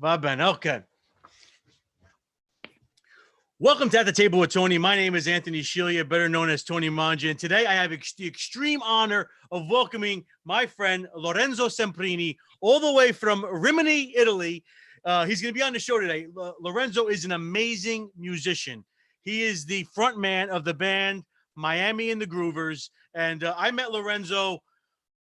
Va bene. Okay. Welcome to At the Table with Tony. My name is Anthony Scillia, better known as Tony Mangia. And today I have the extreme honor of welcoming my friend Lorenzo Semprini, all the way from Rimini, Italy. He's going to be on the show today. Lorenzo is an amazing musician. He is the front man of the band Miami and the Groovers. And I met Lorenzo,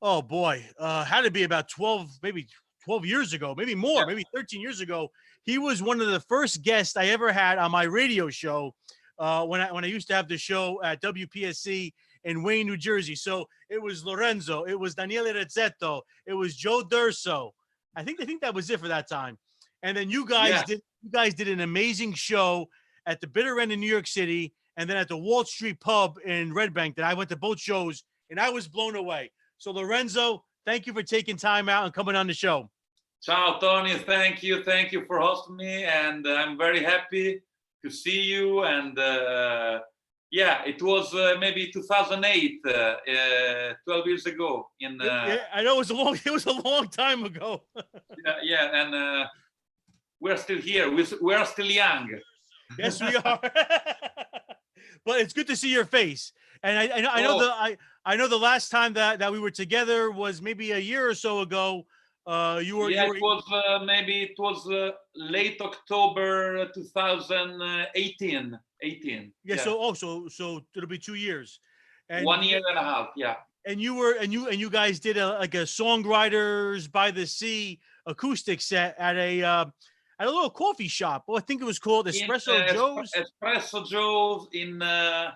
oh boy, had to be about 12, maybe 12 years ago, maybe more, maybe 13 years ago. He was one of the first guests I ever had on my radio show when I used to have the show at WPSC in Wayne, New Jersey. So it was Lorenzo, it was Daniele Rezzetto, it was Joe Durso. I think that was it for that time. And then you guys did an amazing show at the bitter end in New York City, and then at the Wall Street Pub in Red Bank. That I went to both shows, and I was blown away. So Lorenzo, thank you for taking time out and coming on the show. Ciao, Tony. Thank you for hosting me, and I'm very happy to see you. And it was maybe 2008, 12 years ago. I know it was a long time ago. and we're still here. We're still young. Yes, we are. But it's good to see your face. And I know the last time that we were together was maybe a year or so ago. It was late October 2018. So it'll be 2 years. And 1 year and a half, yeah. And you guys did a Songwriters by the Sea acoustic set at a little coffee shop. I think it was called Espresso Joe's. Espresso Joe's in I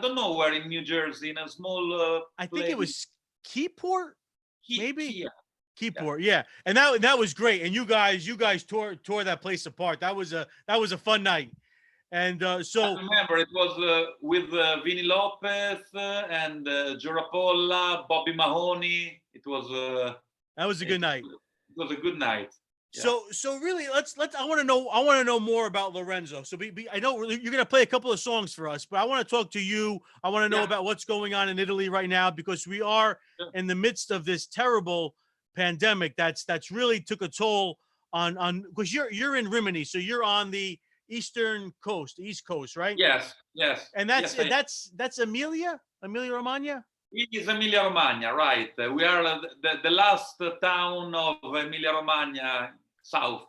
don't know where in New Jersey, in a small I think it was Keyport, maybe. Yeah. Keyport, yeah. And that was great. And you guys tore that place apart. That was a fun night. And so I remember it was with Vinny Lopez and Joe Rapolla, Bobby Mahoney. It was that was a good night. It was a good night. Yeah. So really, let's. I want to know more about Lorenzo. So I know you're gonna play a couple of songs for us, but I want to talk to you. I want to know about what's going on in Italy right now, because we are in the midst of this terrible pandemic that's really took a toll on because you're in Rimini, so you're on the east coast, right? Yes. And that's Emilia-Romagna. It is Emilia-Romagna, right? We are the last town of Emilia-Romagna, south.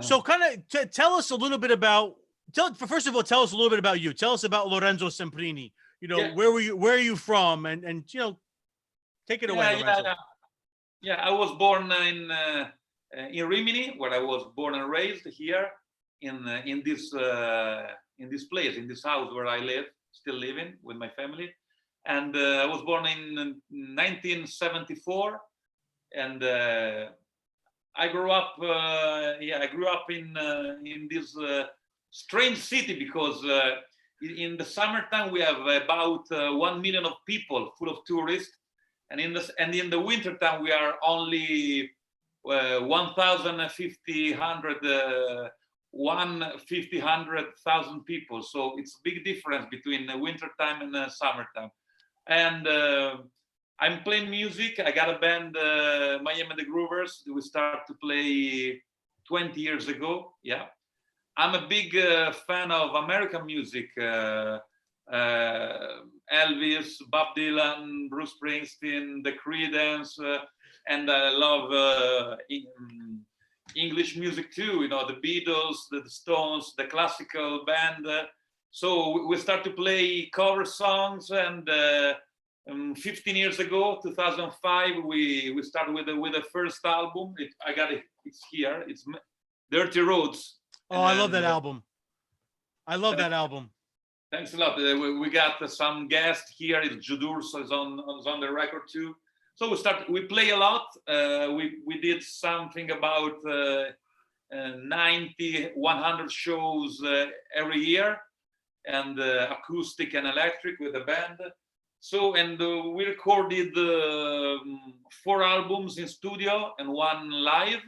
So kind of tell us a little bit about. First of all, tell us a little bit about you. Tell us about Lorenzo Semprini. Where are you from, and take it away, Lorenzo. Yeah, I was born in Rimini, where I was born and raised here in this place, in this house where I live, still living with my family. And I was born in 1974, and I grew up. I grew up in this strange city, because in the summertime we have about 1 million of people, full of tourists. And in the winter time we are only 1,000 people. So it's a big difference between the winter time and the summertime. And I'm playing music. I got a band, Miami and the Groovers. We started to play 20 years ago. Yeah, I'm a big fan of American music. Elvis, Bob Dylan, Bruce Springsteen, the Creedence, and I love English music too. The Beatles, the Stones, the classical band. So we start to play cover songs, and 15 years ago, 2005, we started with the first album. It's here. It's Dirty Roads. Oh, I love that album. I love that album. Thanks a lot. We got some guests here. It's Judurso is on the record too. So we play a lot. We did something about 90, 100 shows every year, and acoustic and electric with the band. So, and we recorded 4 albums in studio and 1 live.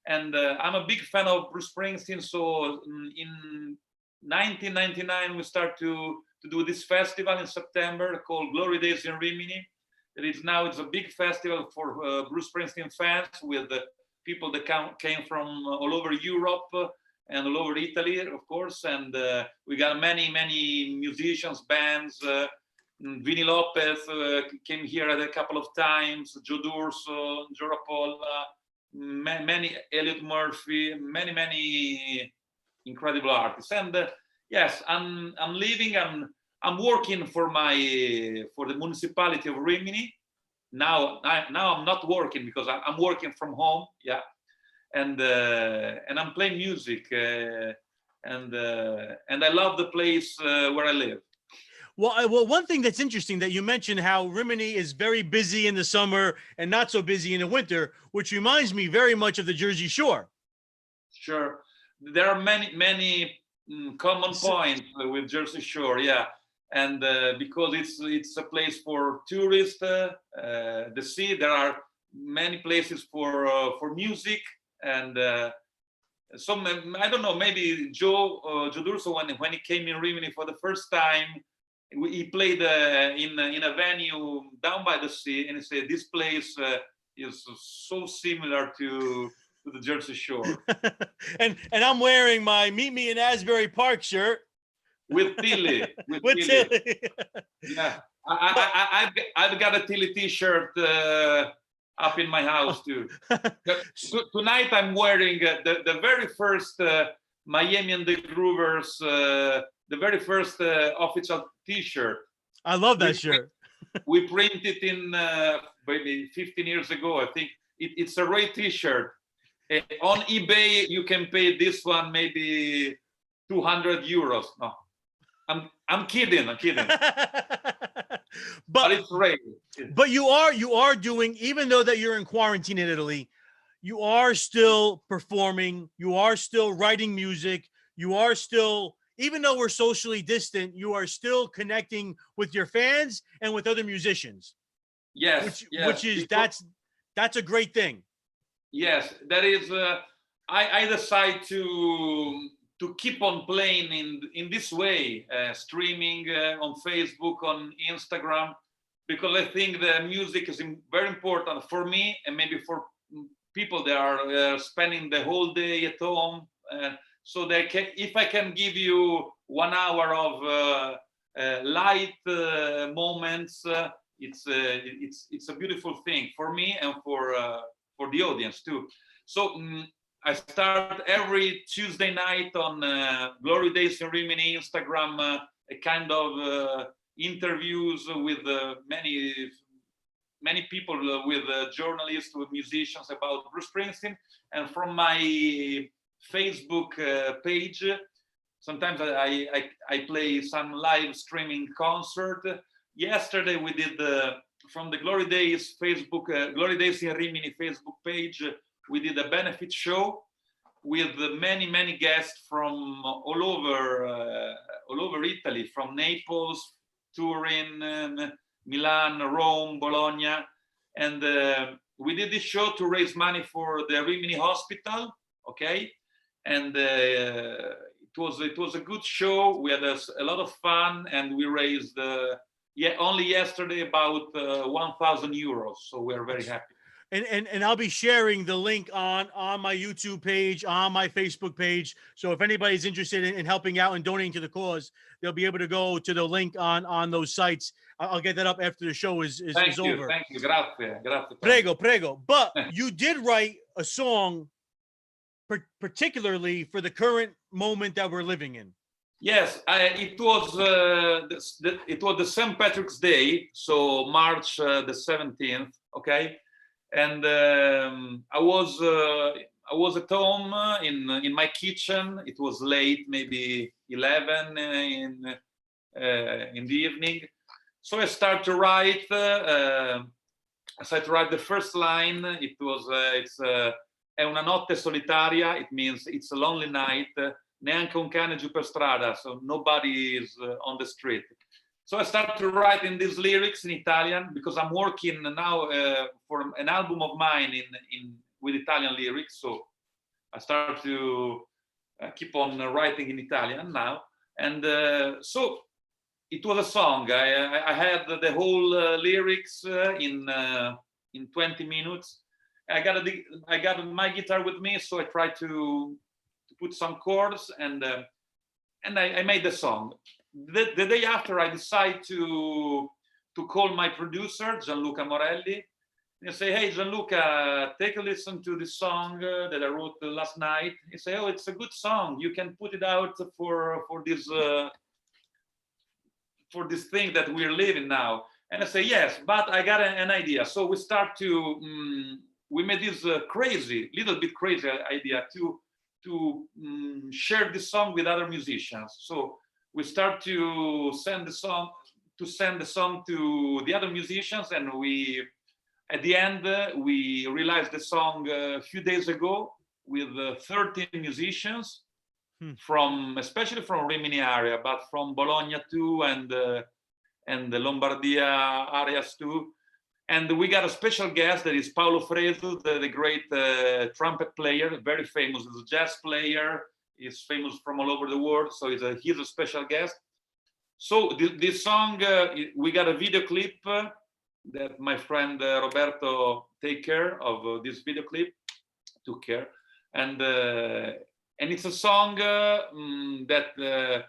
And I'm a big fan of Bruce Springsteen. So in 1999, we start to do this festival in September called Glory Days in Rimini. It's a big festival for Bruce Springsteen fans with people that came from all over Europe and all over Italy, of course. And we got many musicians, bands. Vini Lopez came here a couple of times. Joe D'Urso, Joe Rapolla, many Elliot Murphy, many incredible artists. And yes, I'm living. I'm working for the municipality of Rimini. Now I'm not working because I'm working from home. Yeah, and I'm playing music, and I love the place where I live. Well, one thing that's interesting that you mentioned how Rimini is very busy in the summer and not so busy in the winter, which reminds me very much of the Jersey Shore. Sure, there are many common points with Jersey Shore, yeah, and because it's a place for tourists, the sea. There are many places for music, and some I don't know. Maybe Joe D'Urso when he came in Rimini for the first time. He played in a venue down by the sea, and he said this place is so similar to the Jersey Shore. and I'm wearing my Meet Me in Asbury Park shirt with Tilly. With Tilly. Yeah, I've got a Tilly T-shirt up in my house too. Tonight I'm wearing the very first Miami and the Groovers. The very first official T-shirt. I love that shirt. We printed it in maybe 15 years ago. I think it's a great T-shirt. On eBay, you can pay this one maybe 200 euros. No, I'm kidding. But it's great. But you are doing, even though that you're in quarantine in Italy, you are still performing. You are still writing music. You are still, even though we're socially distant, you are still connecting with your fans and with other musicians. Yes, which is that's a great thing. Yes, that is. I decide to keep on playing in this way, streaming on Facebook, on Instagram, because I think the music is very important for me and maybe for people that are spending the whole day at home. So they can, if I can give you 1 hour of light moments, it's a beautiful thing for me and for the audience too. So I start every Tuesday night on Glory Days in Rimini Instagram, a kind of interviews with many people, with journalists, with musicians about Bruce Springsteen, and from my Facebook page. Sometimes I play some live streaming concert. Yesterday we did from the Glory Days Facebook, Glory Days in Rimini Facebook page. We did a benefit show with many guests from all over Italy, from Naples, Turin, Milan, Rome, Bologna, and we did this show to raise money for the Rimini Hospital. Okay. And it was a good show. We had a lot of fun, and we raised only yesterday about 1,000 euros. So we're very happy. And I'll be sharing the link on my YouTube page, on my Facebook page. So if anybody's interested in helping out and donating to the cause, they'll be able to go to the link on those sites. I'll get that up after the show is over. Thank you. Grazie. Prego. But you did write a song particularly for the current moment that we're living in. Yes, it was the St. Patrick's Day, so March the 17th. Okay, and I was at home in my kitchen. It was late, maybe 11 in the evening. So I started to write. I started to write the first line. It's È una notte solitaria. It means it's a lonely night. Neanche un cane giù per strada. So nobody is on the street. So I started writing these lyrics in Italian because I'm working now for an album of mine with Italian lyrics. So I started to keep on writing in Italian now. And so it was a song. I had the whole lyrics in 20 minutes. I got my guitar with me, so I tried to put some chords, and I made the song. The day after, I decided to call my producer, Gianluca Morelli, and say, hey, Gianluca, take a listen to this song that I wrote last night. He said, oh, it's a good song. You can put it out for this thing that we're living now. And I say, yes, but I got an idea. So we start to, we made this little bit crazy idea to share this song with other musicians. So we start to send the song to the other musicians, and at the end we realized the song a few days ago with 13 musicians especially from Rimini area, but from Bologna too, and the Lombardia areas too. And we got a special guest that is Paolo Fresu, the great trumpet player, very famous as a jazz player. He's famous from all over the world, so he's a special guest. So this song, we got a video clip that my friend Roberto took care of this video clip, and it's a song that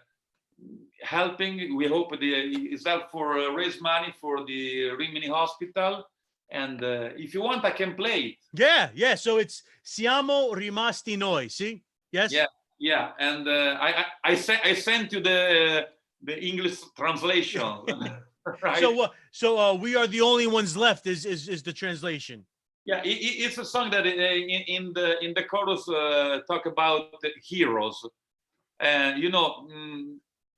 helping. We hope is help for raise money for the Rimini Hospital. And if you want, I can play it. Yeah. So it's Siamo rimasti noi. See? Yes. Yeah. And I sent you the English translation. Right. So we are the only ones left. Is the translation? Yeah, it's a song that in the chorus talk about heroes, and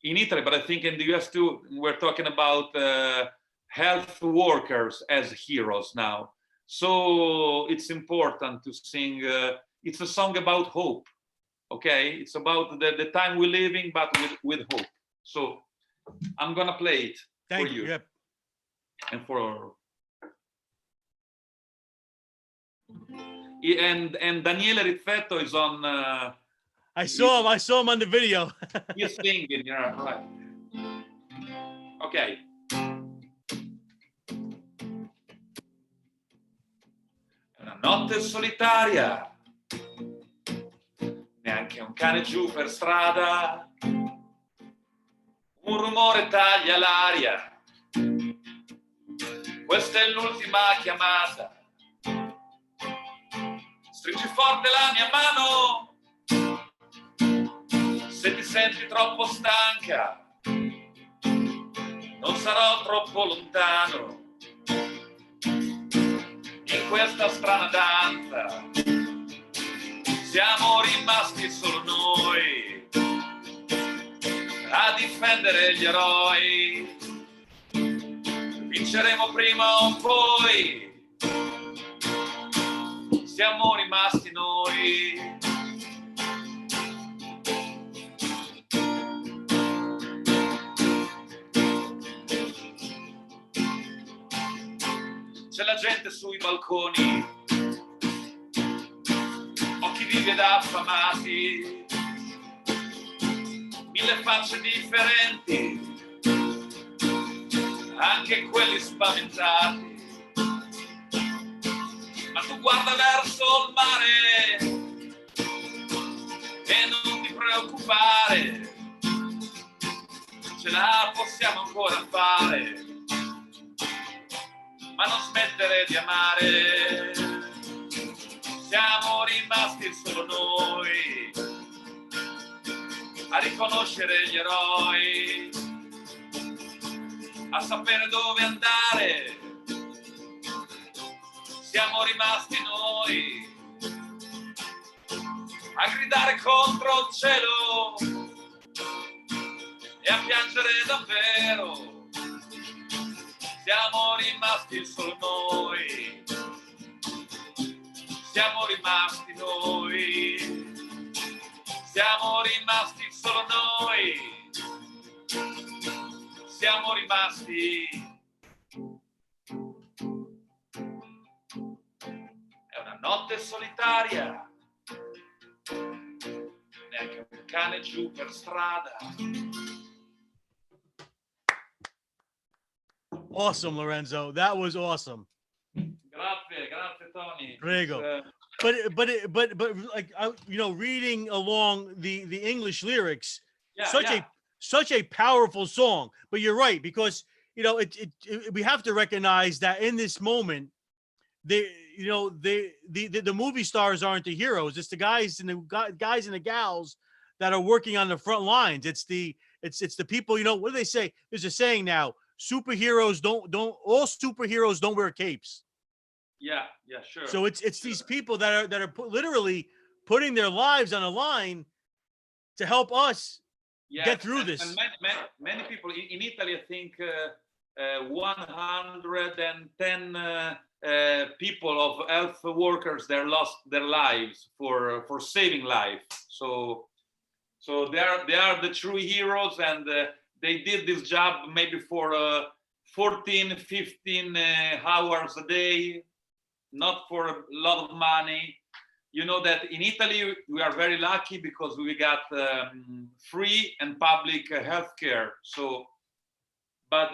in Italy, but I think in the US too, we're talking about health workers as heroes now. So it's important to sing. It's a song about hope. Okay, it's about the time we're living, but with hope. So I'm gonna play it for you. Yep. And for. And Daniele Riffetto is on. I saw him on the video. He's singing, yeah, right. Okay. È una notte solitaria, neanche un cane giù per strada, un rumore taglia l'aria, questa è l'ultima chiamata. Stringi forte la mia mano, se ti senti troppo stanca, non sarò troppo lontano. In questa strana danza siamo rimasti solo noi a difendere gli eroi. Vinceremo prima o poi. Siamo rimasti noi. C'è la gente sui balconi, occhi vivi ed affamati, mille facce differenti, anche quelli spaventati. Ma tu guarda verso il mare e non ti preoccupare, ce la possiamo ancora fare, ma non smettere di amare. Siamo rimasti solo noi a riconoscere gli eroi, a sapere dove andare. Siamo rimasti noi a gridare contro il cielo e a piangere davvero. Siamo rimasti solo noi. Siamo rimasti noi. Siamo rimasti solo noi. Siamo rimasti. Notte solitaria, neanche un cane giù per strada. Awesome, Lorenzo. That was awesome. Grazie Tony. Prego. But like reading along the English lyrics, such a powerful song. But you're right, because we have to recognize that in this moment, the movie stars aren't the heroes. It's the guys and the gals that are working on the front lines. It's the people. What do they say? There's a saying now: superheroes don't all superheroes don't wear capes. Yeah, sure. So it's these people that are literally putting their lives on a line to help us get through this. And many people in Italy, I think 110 people of health workers that lost their lives for saving life. So they are the true heroes, and they did this job maybe for 14, 15 hours a day, not for a lot of money. You know that in Italy we are very lucky because we got free and public health care. So, but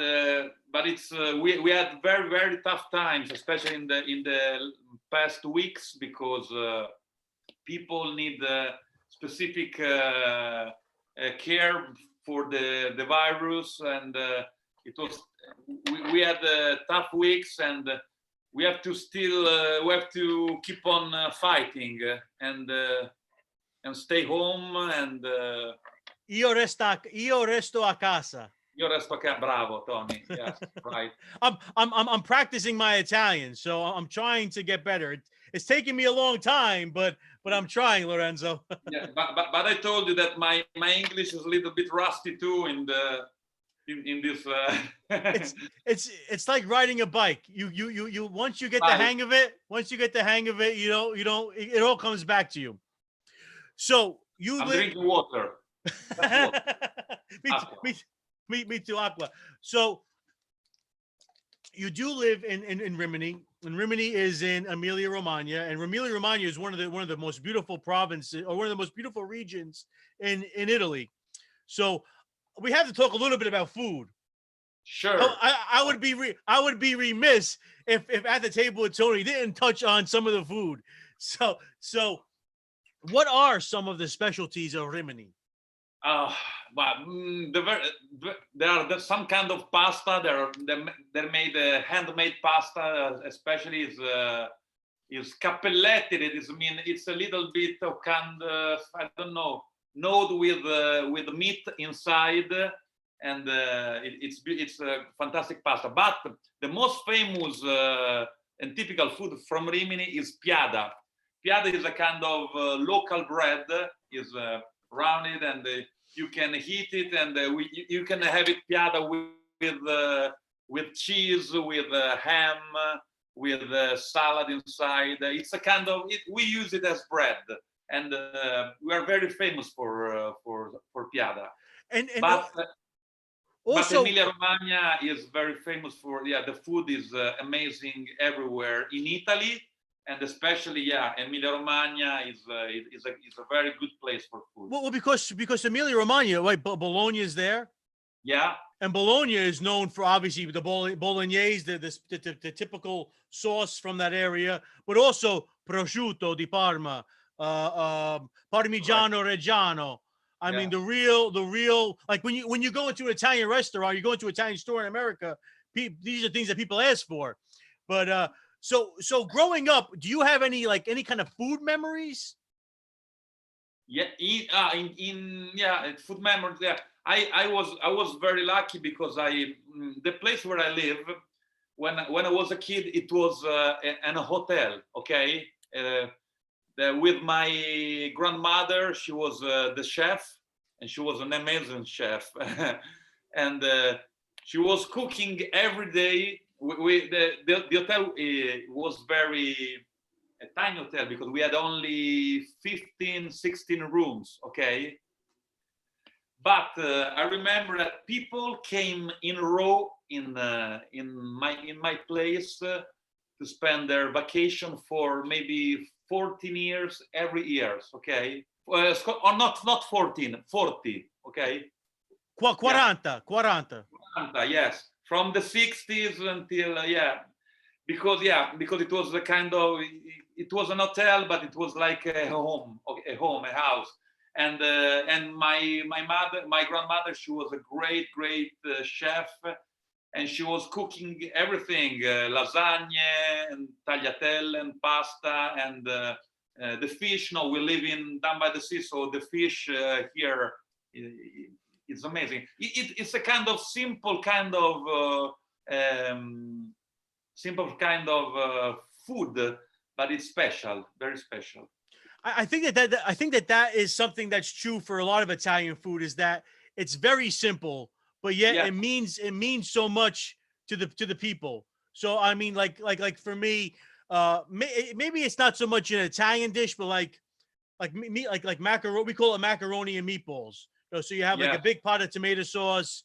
it's we had very, very tough times, especially in the past weeks, because people need specific care for the virus, and it was we had tough weeks, and we have to keep on fighting and stay home, and Io resto a casa. Io resto a casa. Bravo, Tony. Yes, right. I'm practicing my Italian, so I'm trying to get better. It's taking me a long time, but I'm trying, Lorenzo. Yeah, but I told you that my English is a little bit rusty too in this. It's like riding a bike. You once you get the hang of it, it all comes back to you. So I'm drinking water. me too, Aqua. So you do live in Rimini, and Rimini is in Emilia-Romagna, and Emilia-Romagna is one of the most beautiful provinces, or one of the most beautiful regions in Italy. So we have to talk a little bit about food. Sure. I would be remiss if at the table with Tony didn't touch on some of the food. So what are some of the specialties of Rimini? There's some kind of pasta. They're made handmade pasta, especially is cappelletti. It's a little bit of kind of, I don't know, node with meat inside, and it's a fantastic pasta. But the most famous and typical food from Rimini is piada. Piada is a kind of local bread. Is rounded, and you can heat it, and you can have it piada with cheese, with ham, with salad inside. It's a kind of we use it as bread, and we are very famous for piada. But Emilia-Romagna is very famous for the food is amazing everywhere in Italy. And especially, Emilia-Romagna is a very good place for food. Well, because Emilia-Romagna, right? Bologna is there. Yeah. And Bologna is known for obviously the bolognese, the typical sauce from that area, but also prosciutto di Parma, Parmigiano Reggiano. I mean, the real, like when you go into an Italian restaurant, you go into an Italian store in America, these are things that people ask for. But so growing up, do you have any kind of food memories? Yeah, food memories. Yeah, I was very lucky because the place where I live, when I was a kid, it was in a hotel. Okay, with my grandmother, she was the chef, and she was an amazing chef, and she was cooking every day. The hotel was a tiny hotel because we had only 15, 16 rooms, okay? But I remember that people came in a row in my place to spend their vacation for maybe 14 years every year, okay? Or not 14, 40, okay? 40. Yes. From the 60s until because it was a kind of, it was an hotel, but it was like a home, a house. And my grandmother, she was a great chef, and she was cooking everything, lasagna and tagliatelle and pasta and the fish. No, we live down by the sea, so the fish here, it's amazing. It's a kind of simple kind of food, but it's special, very special. I think that is something that's true for a lot of Italian food, is that it's very simple, but yet it means so much to the people. So I mean, like for me, maybe it's not so much an Italian dish, but like macaroni. We call it macaroni and meatballs. So you have like a big pot of tomato sauce,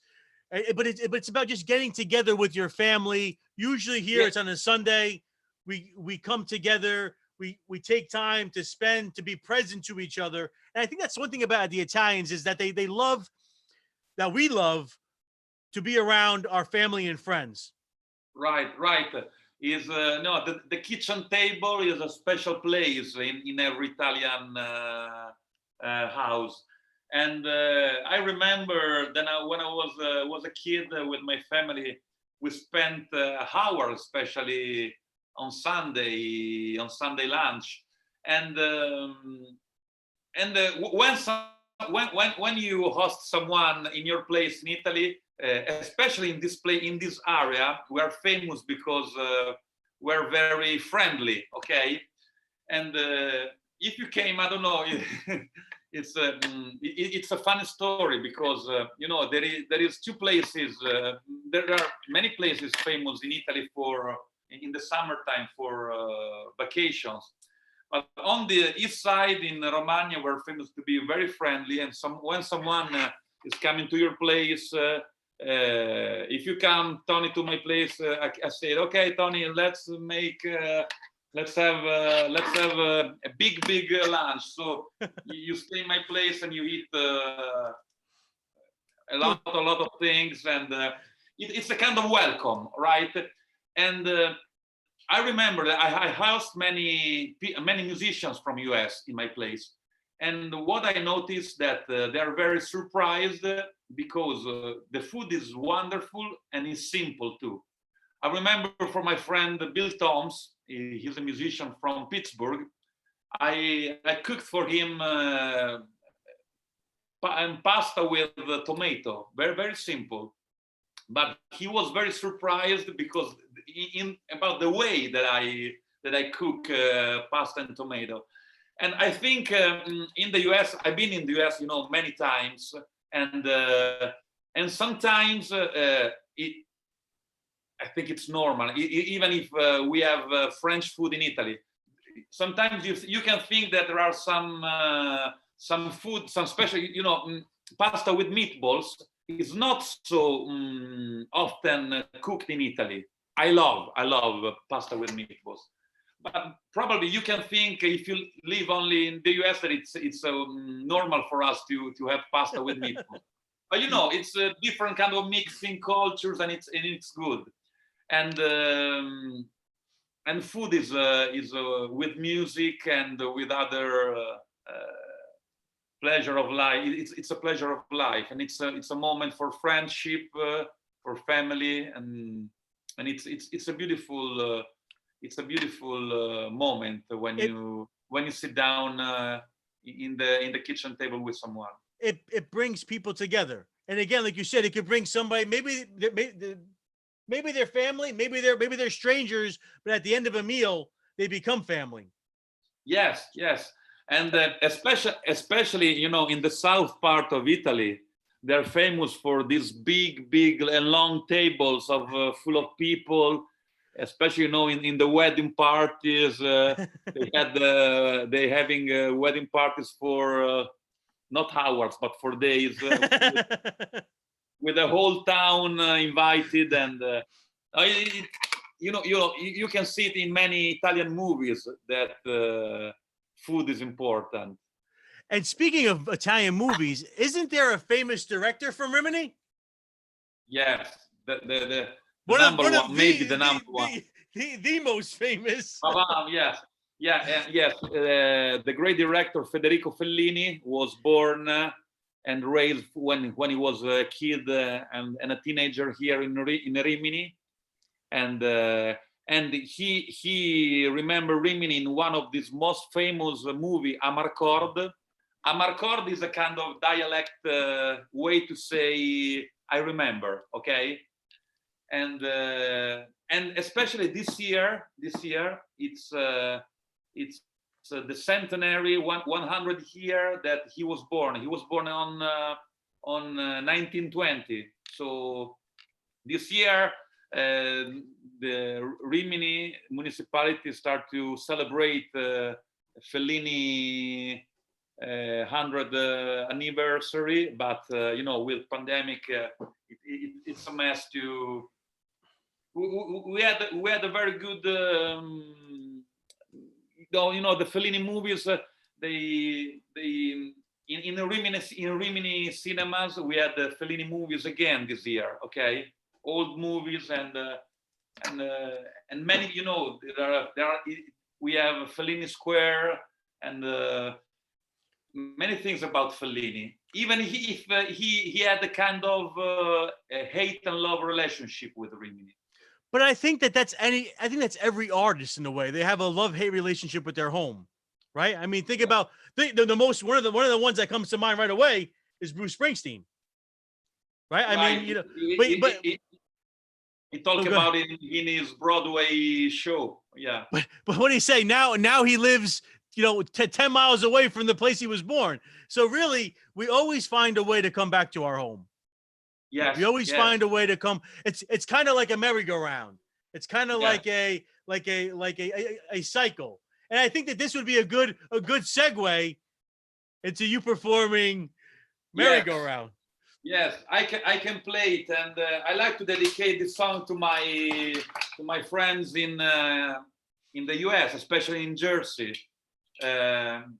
but it's about just getting together with your family. Usually here it's on a Sunday. We come together. We take time to be present to each other. And I think that's one thing about the Italians, is that they love, that we love to be around our family and friends. Right. Is no, the kitchen table is a special place in every Italian house. And I remember then when I was a kid with my family, we spent hours, especially on Sunday lunch. And when you host someone in your place in Italy, especially in this area, we are famous because we're very friendly. Okay, and if you came, I don't know. It's a funny story because there is two places. There are many places famous in Italy in the summertime for vacations. But on the east side in Romagna, we're famous to be very friendly. And when someone is coming to your place, if you come, Tony, to my place, I said, okay, Tony, let's have a big lunch. So you stay in my place and you eat a lot of things, and it's a kind of welcome, right? And I remember that I housed many musicians from US in my place, and what I noticed that they are very surprised because the food is wonderful and it's simple too. I remember for my friend Bill Toms, he's a musician from Pittsburgh. I cooked for him pasta with tomato, very simple. But he was very surprised because about the way that I cook pasta and tomato. And I think in the US, I've been in the US, many times, and sometimes I think it's normal. Even if we have French food in Italy, sometimes you can think that there are some food, some special, pasta with meatballs is not so often cooked in Italy. I love pasta with meatballs, but probably you can think, if you live only in the US, that it's normal for us to have pasta with meatballs. But it's a different kind of mixing cultures, and it's good. And food is with music and with other pleasure of life. It's a pleasure of life, and it's a moment for friendship, for family, and it's a beautiful moment when you sit down in the kitchen table with someone. It brings people together, and again, like you said, it could bring somebody. Maybe they're family, maybe they're strangers, but at the end of a meal, they become family. Yes. And especially, in the south part of Italy, they're famous for these big and long tables of full of people. Especially, in the wedding parties, they having wedding parties for not hours but for days, with the whole town invited, and you can see it in many Italian movies that. Food is important. And speaking of Italian movies, isn't there a famous director from Rimini? Yes, the number one. the most famous. Yes. Yeah, yes. The great director Federico Fellini was born and raised when he was a kid and a teenager here in Rimini, and he remembered Rimini in one of his most famous movie, Amarcord. Amarcord is a kind of dialect way to say I remember, okay? And especially this year it's the centenary 100 year that he was born. He was born on 1920. So this year the Rimini municipality start to celebrate Fellini 100th anniversary, but you know, with pandemic it's a mess to. We had a very good you know, the Fellini movies, they in Rimini cinemas we had the Fellini movies again this year, okay, old movies and many, you know, there are we have Fellini Square and many things about Fellini, even if he had a kind of a hate and love relationship with Rimini. But I think that's every artist in a way. They have a love-hate relationship with their home, right? I mean, think about the most one of the ones that comes to mind right away is Bruce Springsteen, right? I mean, you know, he talked about it in his Broadway show, yeah. But what do you say now? Now he lives, you know, 10 miles away from the place he was born. So really, we always find a way to come back to our home. Yes, we always find a way to come. It's kind of like a merry-go-round. It's kind of like a cycle. And I think that this would be a good segue into you performing merry-go-round. Yes, I can play it, and I like to dedicate this song to my friends in the US, especially in Jersey, and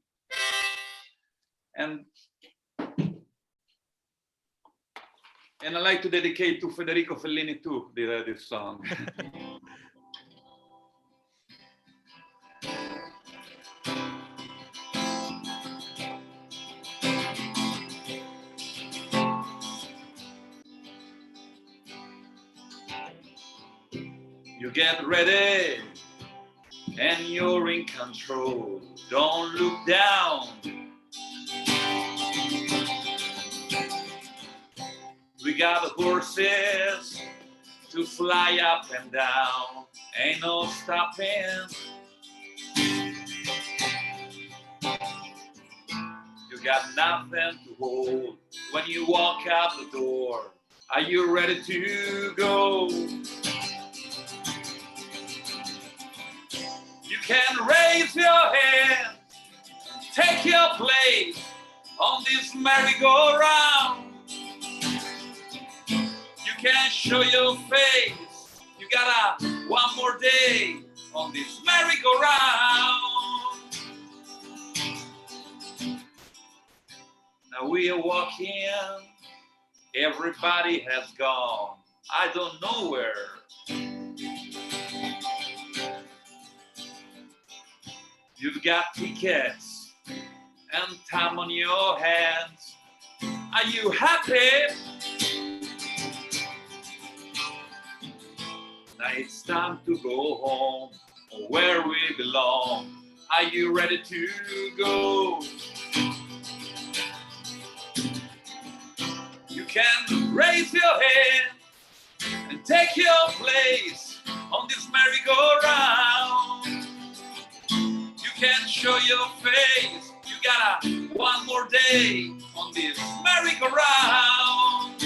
I like to dedicate to Federico Fellini too, this song. You get ready and you're in control. Don't look down. We got horses to fly up and down, ain't no stopping. You got nothing to hold when you walk out the door. Are you ready to go? You can raise your hand, take your place on this merry-go-round. You can show your face. You got one more day on this merry-go-round. Now we are walking, everybody has gone. I don't know where. You've got tickets and time on your hands. Are you happy? Now it's time to go home, where we belong. Are you ready to go? You can raise your hand and take your place on this merry-go-round. You can show your face. You got one more day on this merry-go-round.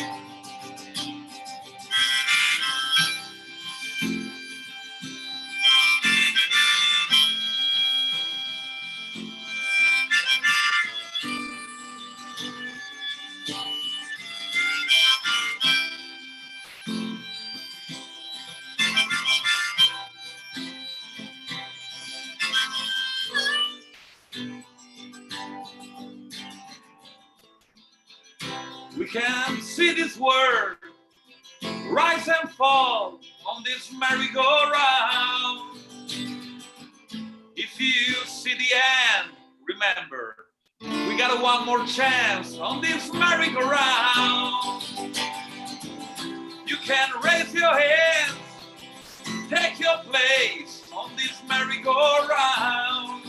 We can see this world rise and fall on this merry-go-round. If you see the end, remember, we got one more chance on this merry-go-round. You can raise your hands, take your place on this merry-go-round.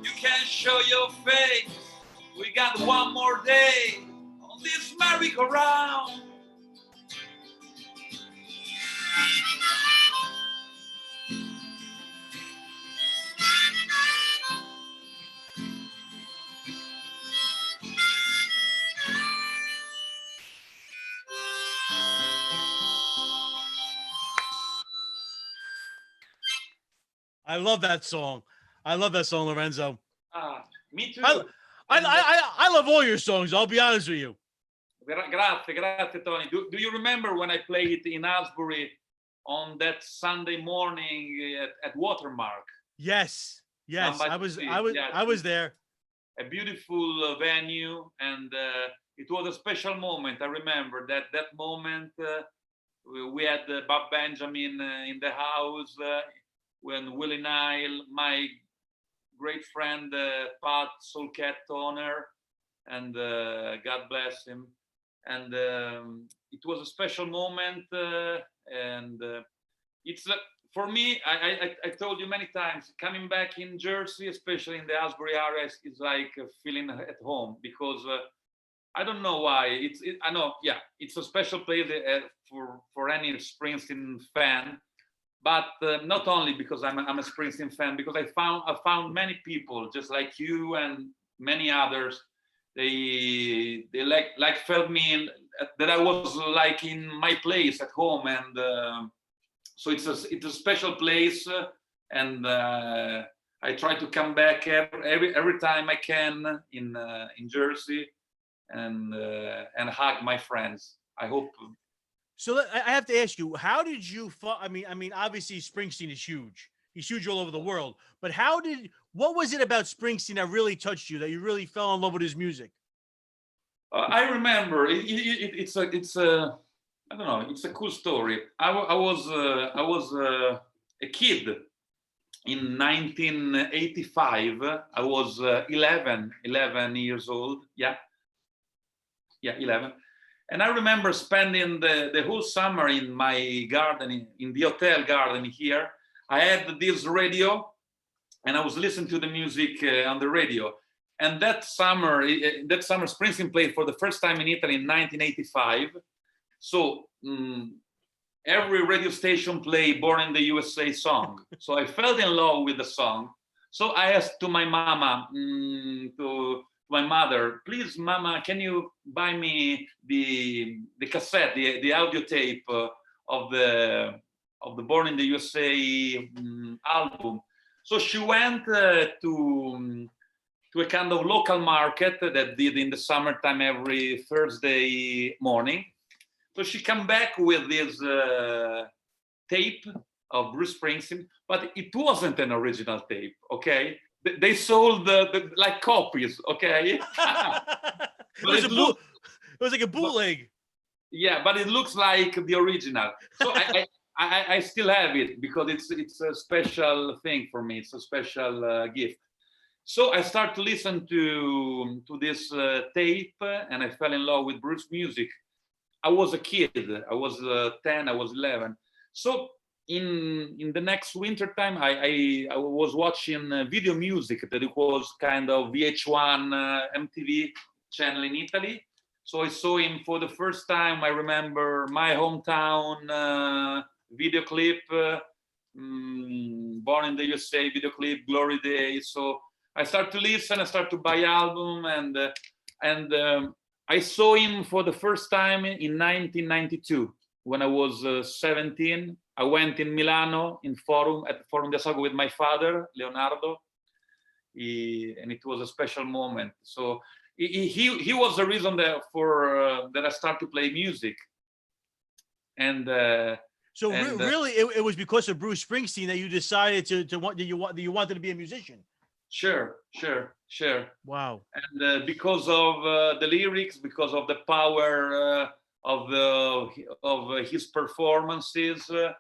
You can show your face, we got one more day on this merry-go-round. I love that song. I love that song, Lorenzo. Me too. I love all your songs. I'll be honest with you. Grazie, Tony. Do you remember when I played it in Asbury on that Sunday morning at Watermark? Yes. I was there. A beautiful venue, and it was a special moment. I remember that moment. We had Bob Benjamin in the house when Willie Nile, my great friend Pat Soulcat Toner, and God bless him. And it was a special moment, and it's for me. I told you many times, coming back in Jersey, especially in the Asbury area, is like feeling at home, because I don't know why. I know, yeah, it's a special place for any Springsteen fan, but not only because I'm a Springsteen fan, because I found many people just like you and many others. They like felt me that I was like in my place at home, and so it's a special place, and I try to come back every time I can in Jersey, and hug my friends. I hope. So I have to ask you, how did you? I mean, obviously Springsteen is huge. He's huge all over the world. But what was it about Springsteen that really touched you, that you really fell in love with his music? I remember it's a I don't know. It's a cool story. I was a kid in 1985. I was 11 years old. Yeah, 11. And I remember spending the whole summer in my garden, in the hotel garden here. I had this radio, and I was listening to the music on the radio. And that summer, Springsteen played for the first time in Italy in 1985. So every radio station played "Born in the USA" song. So I fell in love with the song. So I asked to my mama, to my mother, please, mama, can you buy me the cassette, the audio tape of the "Born in the USA" album? So she went to a kind of local market that did in the summertime every Thursday morning. So she came back with this tape of Bruce Springsteen, but it wasn't an original tape, okay? They sold like copies, okay? But it was like a bootleg. Yeah, but it looks like the original. So I still have it because it's a special thing for me. It's a special gift. So I started to listen to this tape, and I fell in love with Bruce music. I was a kid. I was 10. I was 11. So in the next winter time, I was watching video music, that it was kind of VH1 MTV channel in Italy. So I saw him for the first time. I remember My Hometown video clip, Born in the USA video clip, Glory Days. So I start to listen, I start to buy album, and I saw him for the first time in 1992 when I was 17. I went in Milano at the Forum di Assago with my father, Leonardo, and it was a special moment. So he was the reason that I started to play music, and. Really, it was because of Bruce Springsteen that you decided you wanted to be a musician. Sure. Wow. And because of the lyrics, because of the power his performances, but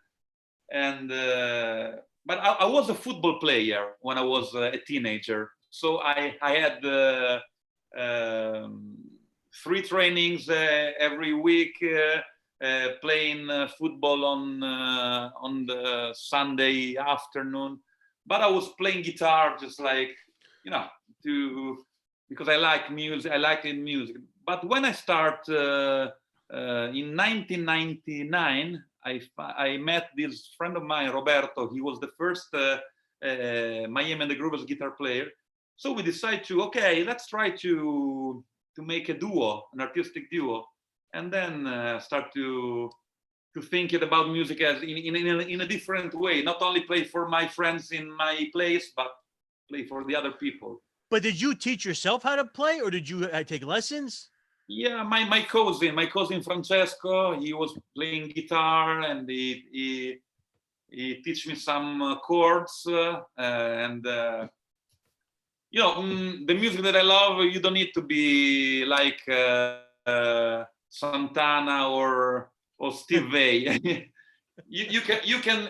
I was a football player when I was a teenager, so I had 3 trainings every week, playing football on the Sunday afternoon. But I was playing guitar just like, because I like music. I like music. But when I start in 1999, I met this friend of mine, Roberto. He was the first Miami and the Groovers guitar player. So we decided to, okay, let's try to make a duo, an artistic duo, and then start to think about music as in a different way. Not only play for my friends in my place, but play for the other people. But did you teach yourself how to play, or did you take lessons? Yeah, my cousin Francesco, he was playing guitar, and he teach me some chords, and the music that I love, you don't need to be like Santana or Steve Vai. you can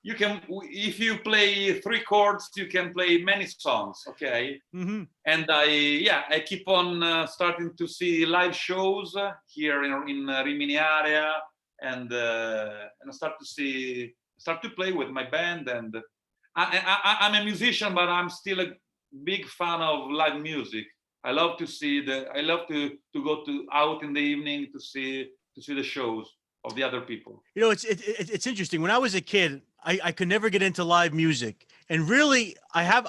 if you play 3 chords, you can play many songs. Okay. Mm-hmm. And I keep on starting to see live shows here in Rimini area, and I start to play with my band. And I'm a musician, but I'm still a big fan of live music. I love to go out in the evening to see the shows of the other people. It's interesting. When I was a kid, I could never get into live music, and really, I have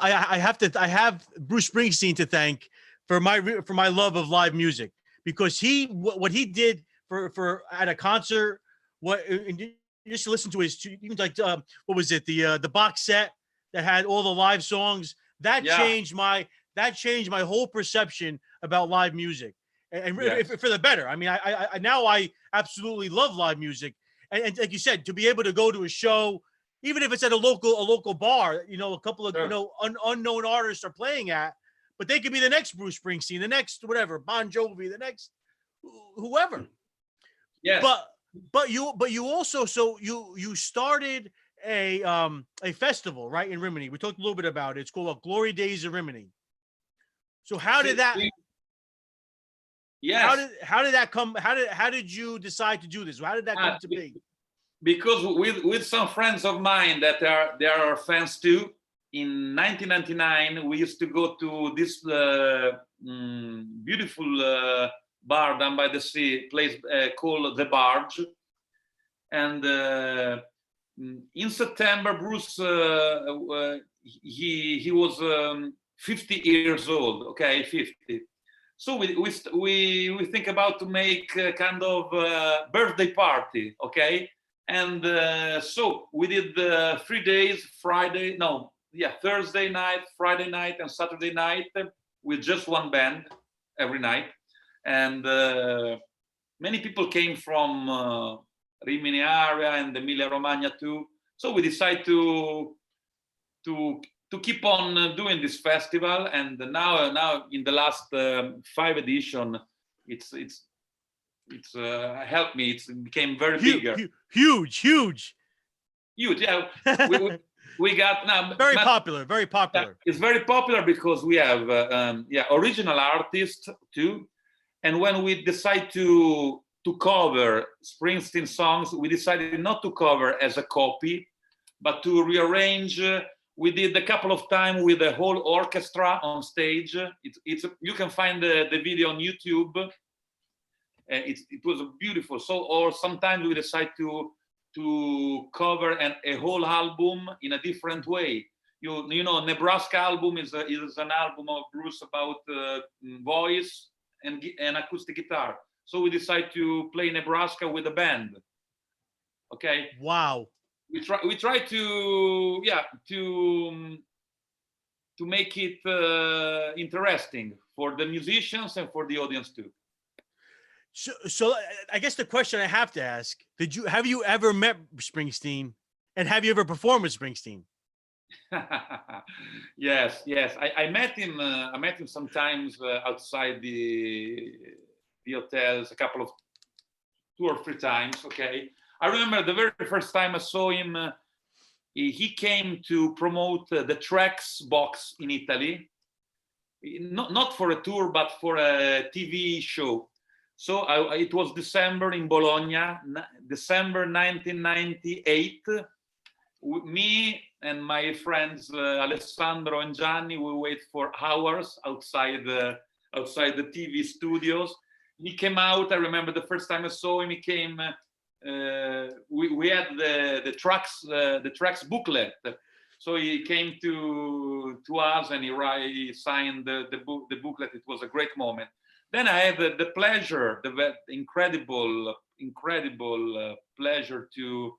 Bruce Springsteen to thank for my love of live music, because what he did for at a concert, just to listen to his, even like what was it, the box set that had all the live songs, that changed my whole perception about live music, and for the better. I mean, I now I absolutely love live music, and like you said, to be able to go to a show, even if it's at a local bar, a couple of unknown artists are playing at, but they could be the next Bruce Springsteen, the next whatever, Bon Jovi, the next whoever. Yes. But you also, so you started a festival, right, in Rimini. We talked a little bit about it. It's called Glory Days of Rimini. So how did that? Yes. How did that come? How did you decide to do this? How did that come to be? Because with some friends of mine that they are fans too, in 1999 we used to go to this beautiful bar down by the sea, place called The Barge, and in September Bruce he was 50 years old. Okay, 50. So we think about to make a kind of birthday party. Okay. And so we did 3 days, Thursday night, Friday night, and Saturday night with just one band every night. And many people came from Rimini area and Emilia-Romagna too. So we decided to keep on doing this festival. And now in the last 5 edition, it's helped me. It became very bigger. Huge. Yeah, we got now very popular. It's very popular because we have original artists too, and when we decide to cover Springsteen songs, we decided not to cover as a copy, but to rearrange. We did a couple of times with the whole orchestra on stage. You can find the video on YouTube. It was beautiful. So, or sometimes we decide to cover a whole album in a different way. Nebraska album is an album of Bruce about voice and acoustic guitar. So we decide to play Nebraska with a band. Okay. Wow. We try to make it interesting for the musicians and for the audience too. So I guess the question I have to ask, have you ever met Springsteen, and have you ever performed with Springsteen? Yes. I met him. I met him sometimes outside the hotels, a couple of or three times. Okay, I remember the very first time I saw him. He came to promote the Tracks box in Italy, not for a tour, but for a TV show. So it was December in Bologna, December 1998. Me and my friends Alessandro and Gianni, we wait for hours outside the TV studios. He came out. I remember the first time I saw him. He came. We had the Tracks booklet. So he came to us and he signed the booklet. It was a great moment. Then I had the pleasure, the incredible pleasure to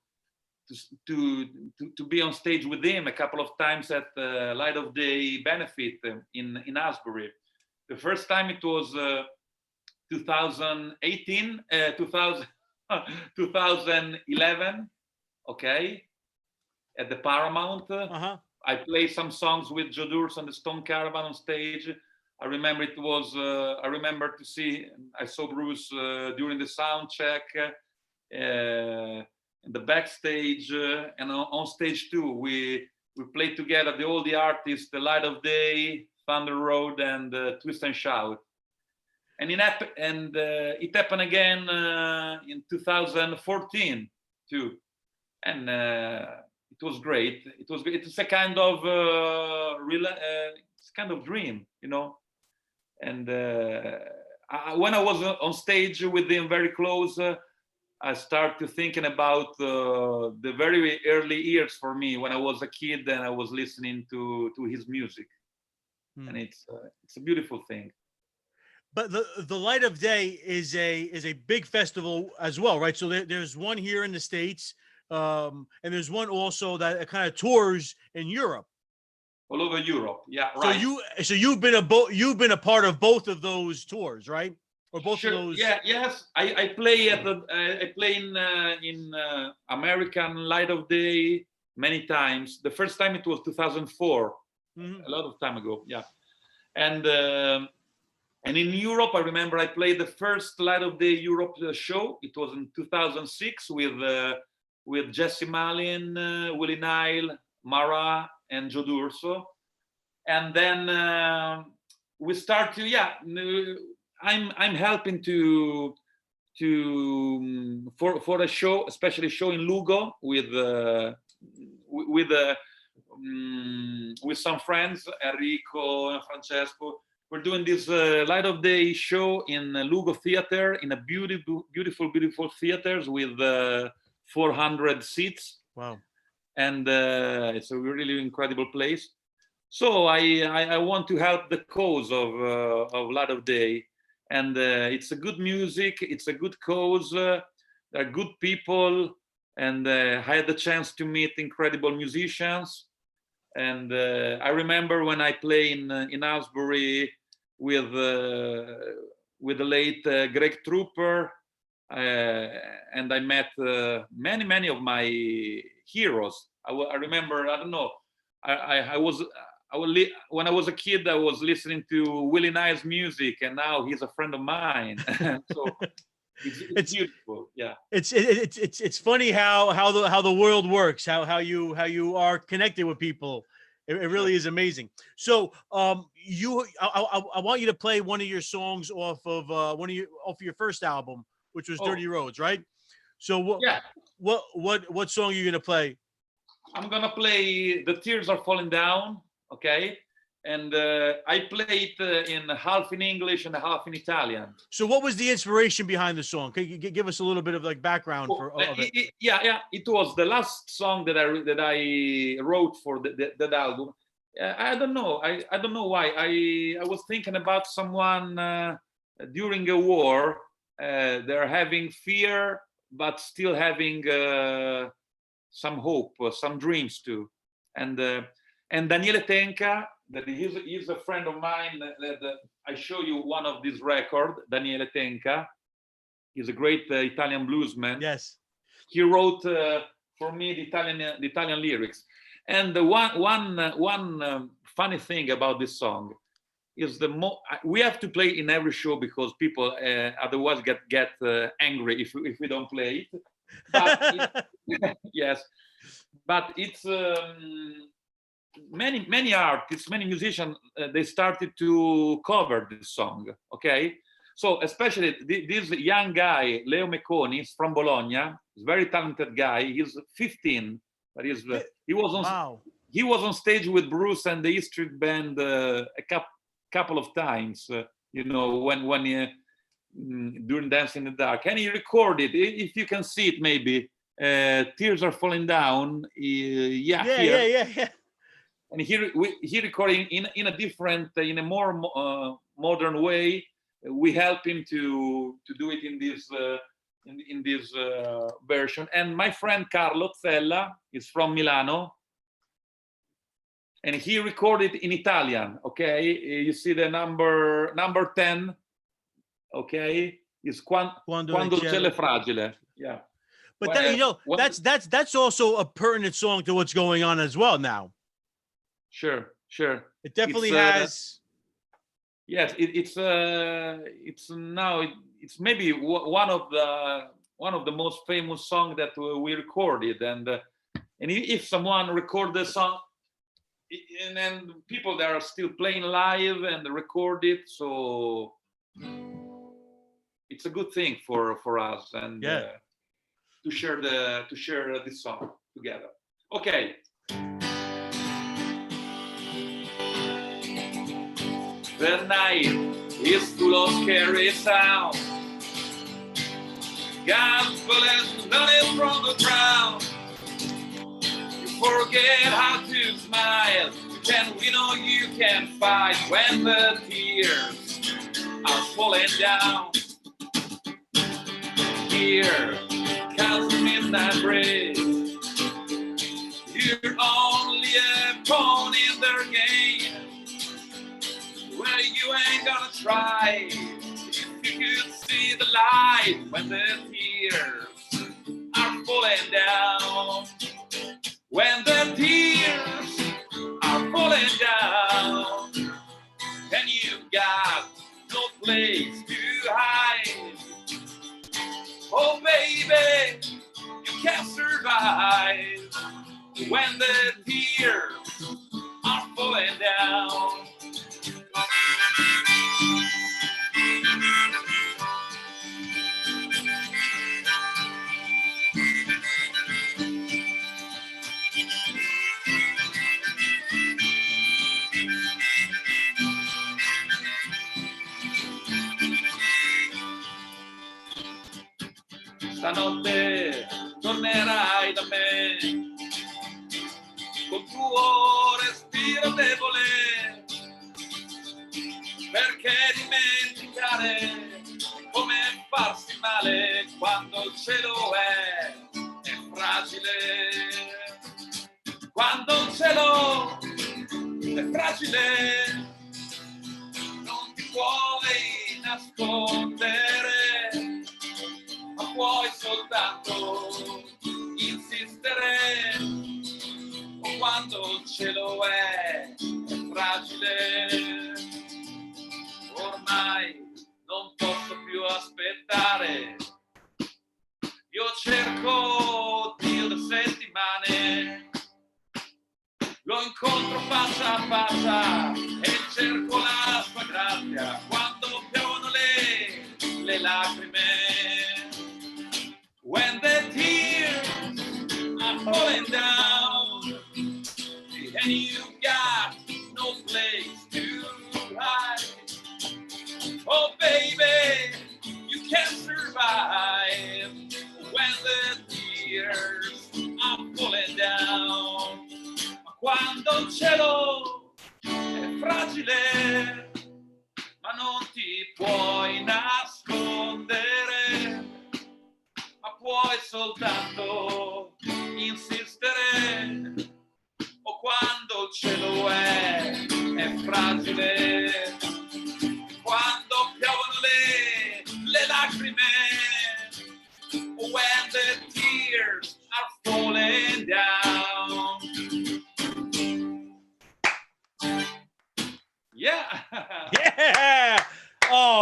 be on stage with him a couple of times at the Light of Day benefit in Asbury. The first time it was 2011, okay, at the Paramount. I played some songs with Joe Durs and the Stone Caravan on stage. I remember it was. I remember I saw Bruce during the sound check, in the backstage, and on stage too. We played together all the artists, the Light of Day, Thunder Road, and Twist and Shout. And it happened again in 2014 too, and it was great. It's a kind of it's kind of dream, you know. And when I was on stage with him very close, I started thinking about the very early years for me when I was a kid and I was listening to his music, and it's a beautiful thing. But the Light of Day is a big festival as well, right? So there's one here in the States, and there's one also that kind of tours in Europe. All over Europe, yeah, right. So you've been a part of both of those tours, right? Or both of those? Yeah, yes. I play in American Light of Day many times. The first time it was 2004, a lot of time ago, yeah. And in Europe, I remember I played the first Light of Day Europe show. It was in 2006 with Jesse Malin, Willie Nile, Mara, and Joe D'Urso. And then we start to, I'm helping for a show, especially a show in Lugo with some friends, Enrico and Francesco. We're doing this Light of Day show in Lugo Theater, in a beautiful theaters with 400 seats. Wow. And it's a really incredible place. So I want to help the cause of Light of Day. And it's a good music, it's a good cause, there are good people, and I had the chance to meet incredible musicians. And I remember when I played in Asbury with the late Greg Trooper, and I met many of my heroes. I remember, I don't know, when I was a kid, I was listening to Willie Nile's music, and now he's a friend of mine. So it's beautiful. Yeah. It's funny how the world works, how you are connected with people. It really is amazing. So I want you to play one of your songs off of your first album, which was Dirty Roads, right? So what song are you gonna play? I'm gonna play The Tears Are Falling Down, okay? And I play it in half in English and half in Italian. So what was the inspiration behind the song? Can you give us a little bit of like background of it? It was the last song that I wrote for that album. I don't know. I don't know why. I was thinking about someone during a war. They're having fear, but still having some hope, some dreams too. And Daniele Tenca, that he's a friend of mine. That I show you one of these records. Daniele Tenca, he's a great Italian bluesman. Yes, he wrote for me the Italian lyrics. And one funny thing about this song is the most. We have to play in every show because people otherwise get angry if we don't play it. But yes, but it's many artists, many musicians, they started to cover this song. Okay, so especially this young guy, Leo Mecconi, is from Bologna. He's a very talented guy. He's 15, but he was on wow. he was on stage with Bruce and the E Street Band a couple of times. You know, when during Dance in the Dark, and he recorded. If you can see it, maybe Tears Are Falling Down. Yeah. And he recorded in a different, in a more modern way. We help him to do it in this version. And my friend Carlo Zella is from Milano, and he recorded in Italian. Okay, you see the number 10. Okay, is Quando il cielo è fragile. Yeah. But that's also a pertinent song to what's going on as well now. Sure. It definitely has. Yes, it's maybe one of the most famous songs that we recorded, and if someone record the song, and then people that are still playing live and record it, so it's a good thing for us, and to share this song together. Okay. The night is full of scary sound. Gospel is nothing from the ground. You forget how to smile. You can win or you can fight when the tears are falling down. Here comes the midnight breeze. You're only a pawn in their game. Well, you ain't gonna try if you could see the light when the tears are falling down. When the tears are falling down, and you've got no place to hide. Oh, baby, you can't survive when the tears are falling down. Stanotte tornerai da me col tuo respiro debole, perché dimenticare come farsi male quando il cielo è fragile. Quando il cielo è fragile non ti puoi nascondere, ma puoi soltanto insistere. O quando il cielo è fragile, ormai non posso più aspettare. Io cerco Dio da settimane, lo incontro faccia a faccia e cerco la sua grazia quando piovono le lacrime. When the tears are falling down and you've got no place to hide. Oh, baby, you can't survive when the tears are falling down. Ma quando il cielo è fragile, ma non ti puoi nascondere, ma puoi soltanto insistere. O quando il cielo è fragile, quando piovono le lacrime, when the tears are falling down. Yeah.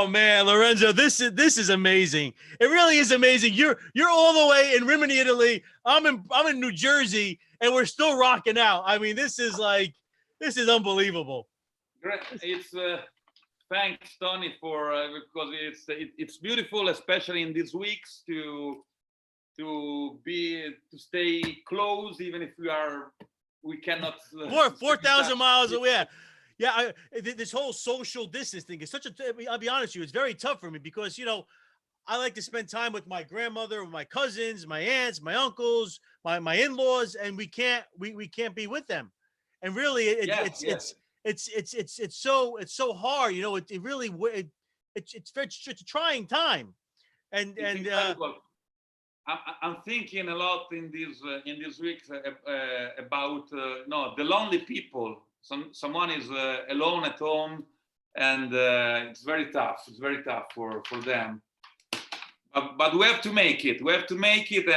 Oh man, Lorenzo, this is amazing. It really is amazing. You're all the way in Rimini, Italy. I'm in New Jersey, and we're still rocking out. I mean, this is unbelievable. Great. It's thanks, Tony, for because it's beautiful, especially in these weeks, to stay close, even if we cannot 4,000 miles away. Yeah, this whole social distance thing is I'll be honest with you, it's very tough for me because, I like to spend time with my grandmother, with my cousins, my aunts, my uncles, my in-laws, and we can't be with them. And really, it's so hard. It's a trying time. And I'm thinking a lot in these weeks about the lonely people. Someone is alone at home, and it's very tough. It's very tough for them. But we have to make it. We have to make it,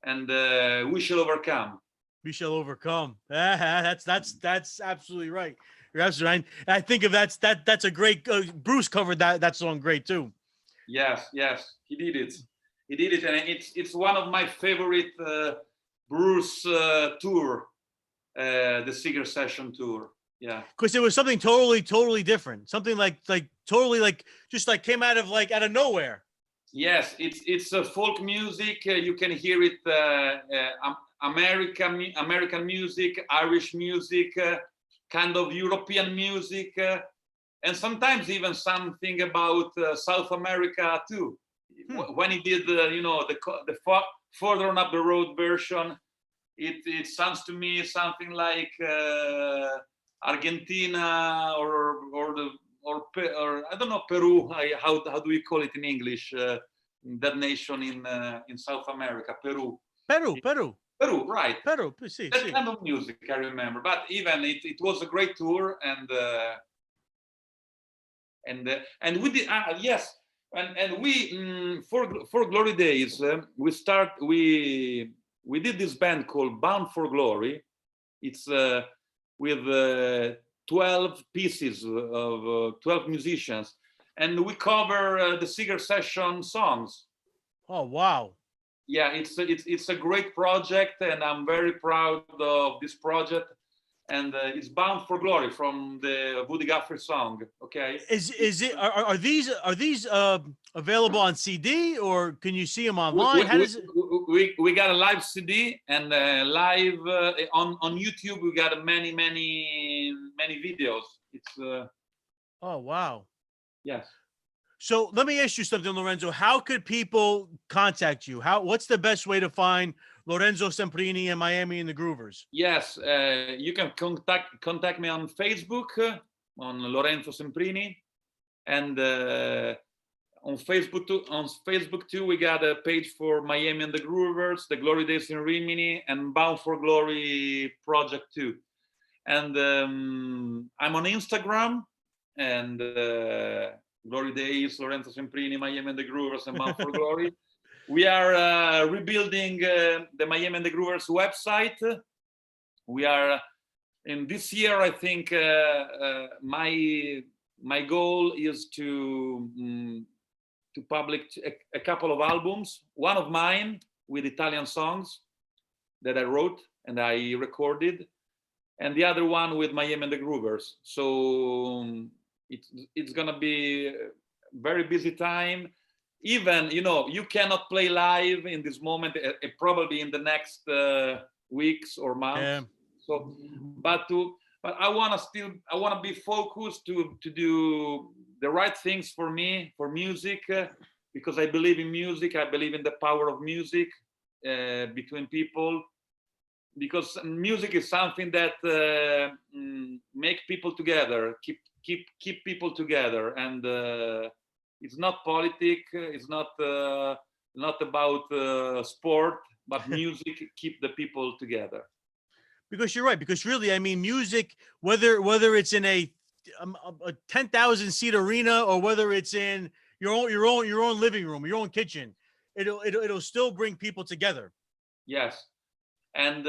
and we shall overcome. We shall overcome. That's absolutely right. You're absolutely right. And I think that's a great. Bruce covered that song great too. Yes, he did it. He did it, and it's one of my favorite Bruce tour. The Seeger session tour, yeah, because it was something totally different, something like totally just came out of nowhere. Yes, it's folk music. You can hear it, American music, Irish music, kind of European music, and sometimes even something about South America too. When he did the Further on Up the Road version, it sounds to me something like Argentina or I don't know, Peru. How do we call it in English? That nation in South America, Peru. Peru, right? Peru. That kind of music I remember. But even it was a great tour, and we did yes, and we for Glory Days we did this band called Bound for Glory. It's with 12 pieces of 12 musicians, and we cover the Seeger session songs. Oh wow! Yeah, it's a great project, and I'm very proud of this project. And it's Bound for Glory from the Woody Guthrie song. Okay. Are these available on CD, or can you see them online? We got a live CD, and live on YouTube. We got many videos. It's oh wow. Yes. So let me ask you something, Lorenzo. How could people contact you? What's the best way to find Lorenzo Semprini in Miami and the Groovers? Yes, you can contact me on Facebook, on Lorenzo Semprini, and on Facebook too. We got a page for Miami and the Groovers, the Glory Days in Rimini, and Bound for Glory project too. And I'm on Instagram, and Glory Days, Lorenzo Semprini, Miami and the Groovers, and Bound for Glory. We are rebuilding the Miami and the Groovers website. We are in this year. I think my goal is to publish a couple of albums. One of mine with Italian songs that I wrote and I recorded, and the other one with Miami and the Groovers. So it's gonna be a very busy time. Even you cannot play live in this moment, probably in the next weeks or months. Yeah. So but I want to be focused to do the right things for me, for music, because I believe in music. I believe in the power of music between people, because music is something that make people together, keep people together, and it's not politic. It's not about sport, but music keep the people together. Because you're right. Because really, I mean, music, whether it's in a 10,000 seat arena or whether it's in your own living room, your own kitchen, it'll still bring people together. Yes, and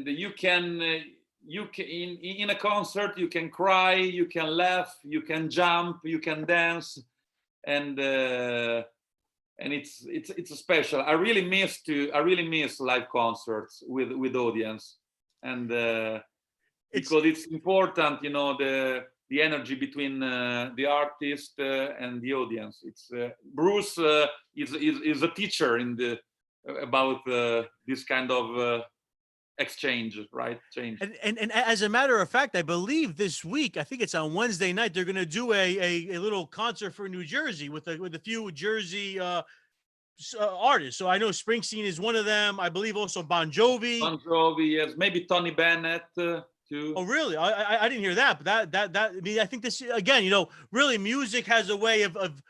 you can you can in a concert you can cry, you can laugh, you can jump, you can dance, and it's a special. I really miss live concerts with audience, and because it's important, you know, the energy between the artist and the audience. It's Bruce is a teacher in the about this kind of exchange, right? Change. And as a matter of fact, I believe this week, I think it's on Wednesday night, they're going to do a little concert for New Jersey with a few Jersey artists. So I know Springsteen is one of them. I believe also Bon Jovi. Bon Jovi, yes, maybe Tony Bennett too. Oh, really? I didn't hear that, but that I mean, I think this again, you know, really music has a way of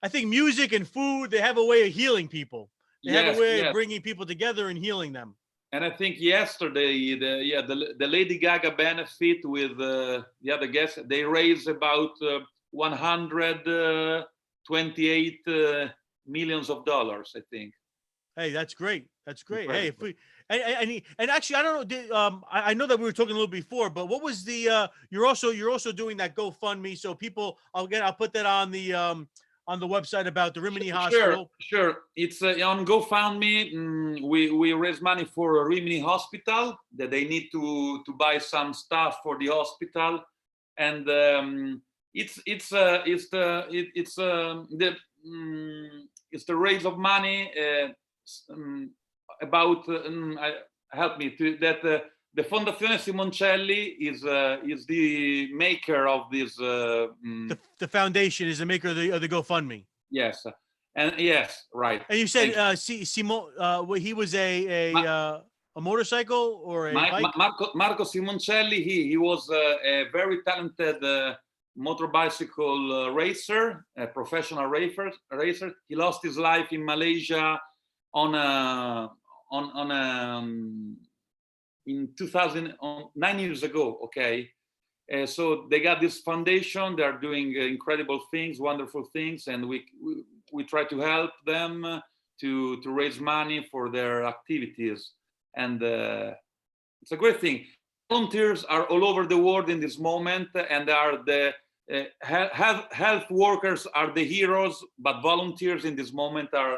I think music and food, they have a way of healing people. They have a way of bringing people together and healing them. And I think yesterday, the Lady Gaga benefit with the other guests, they raised about $128 millions, I think. Hey, that's great. That's great. Incredible. Hey, if we and actually, I don't know. I know that we were talking a little before, but what was the? You're also doing that GoFundMe, so people. I'll put that on the website about the Rimini Hospital. Sure. It's on GoFundMe. We raise money for Rimini Hospital that they need to buy some stuff for the hospital, and it's the raise of money about help me to that the Fondazione Simoncelli is the maker of this. The foundation is the maker of the GoFundMe. Yes, and yes, right. And you said Simo, he was a motorcycle or a bike? Marco Simoncelli. He was a very talented motor bicycle racer, a professional racer. He lost his life in Malaysia in 2000, 9 years ago. Okay, so they got this foundation. They are doing incredible things, wonderful things, and we try to help them to raise money for their activities, and it's a great thing. Volunteers are all over the world in this moment, and are the health workers are the heroes, but volunteers in this moment are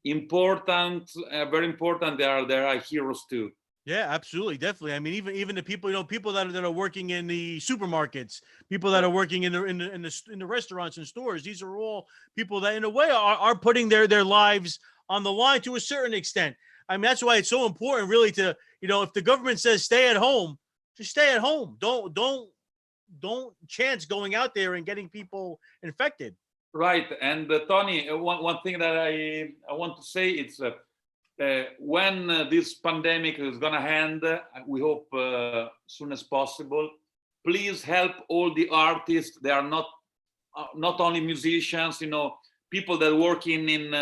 important, very important. They are heroes too. Yeah, absolutely, definitely. I mean, even the people, you know, people that are working in the supermarkets, people that are working in the restaurants and stores. These are all people that, in a way, are putting their lives on the line to a certain extent. I mean, that's why it's so important, really, to, you know, if the government says stay at home, just stay at home. Don't chance going out there and getting people infected. Right. And Tony, one thing that I want to say, it's when this pandemic is going to end, we hope soon as possible, please help all the artists. They are not only musicians, you know, people that work in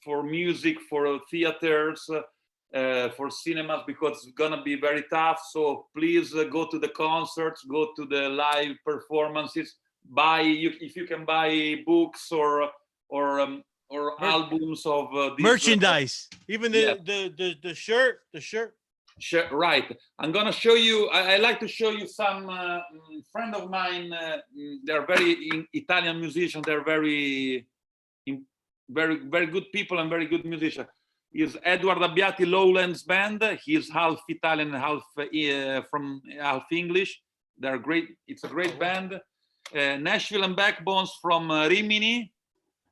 for music, for theaters, for cinemas, because it's going to be very tough. So please go to the concerts, go to the live performances. If you can buy books or albums of these, merchandise, even the shirt. Sure, right. I'm gonna show you. I like to show you some friend of mine. They're very Italian musicians. They're very good people and very good musicians. Is Edward Abbiati Lowlands Band. He's half Italian and half English. They're great. It's a great band. Nashville and Backbones from Rimini,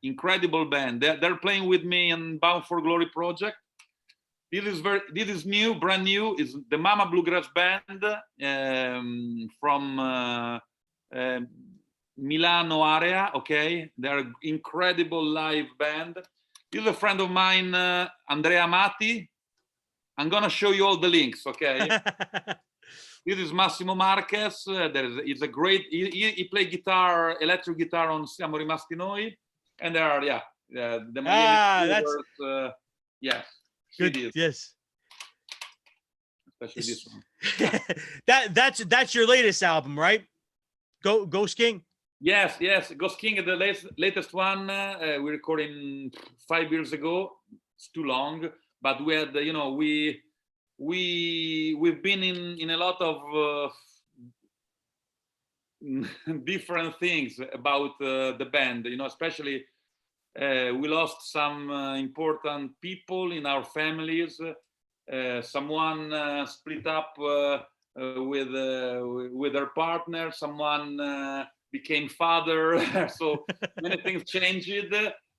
incredible band. They're playing with me in Bound for Glory project. This is new, brand new. Is the Mama Bluegrass Band from Milano area. Okay, they're incredible live band. This is a friend of mine, Andrea Amati. I'm gonna show you all the links. Okay. This is Massimo Marquez. It's a great. He played guitar, electric guitar on Siamo Rimasti Noi, and there are the Miami Rivers, yes, good. Yes, especially this one. that's your latest album, right? Ghost King. Yes, Ghost King is the latest one. We recorded 5 years ago. It's too long, but we had we we've been in a lot of different things about the band, you know, especially we lost some important people in our families. Someone split up with her partner. Someone became father. So many things changed.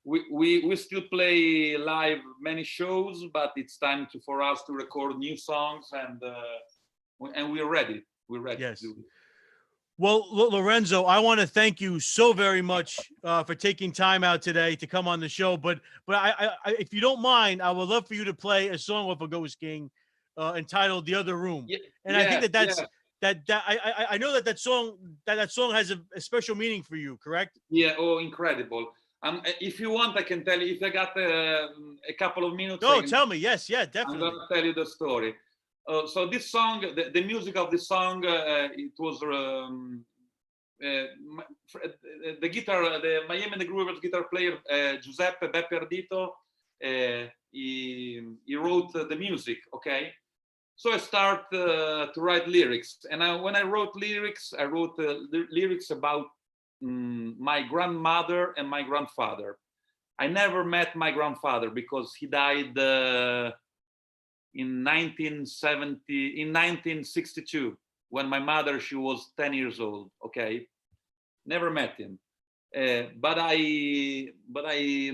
We still play live many shows, but it's time for us to record new songs, and we're ready. We're ready. Yes. To do it. Well, Lorenzo, I want to thank you so very much for taking time out today to come on the show. But I, if you don't mind, I would love for you to play a song of a Ghost King entitled "The Other Room." Yeah, And I think that's yeah. I know that song has a special meaning for you. Correct? Yeah. Oh, incredible. If you want, I can tell you. If I got a couple of minutes, No, tell me. Yes, yeah, I'm definitely. going to tell you the story. So this song, the music of this song, it was the guitar, the Miami the Groovers guitar player Giuseppe Beppe Ardito. He wrote the music. Okay, so I start to write lyrics, and when I wrote lyrics, I wrote lyrics about my grandmother and my grandfather. I never met my grandfather because he died in 1962, when my mother, she was 10 years old. Okay, never met him. But I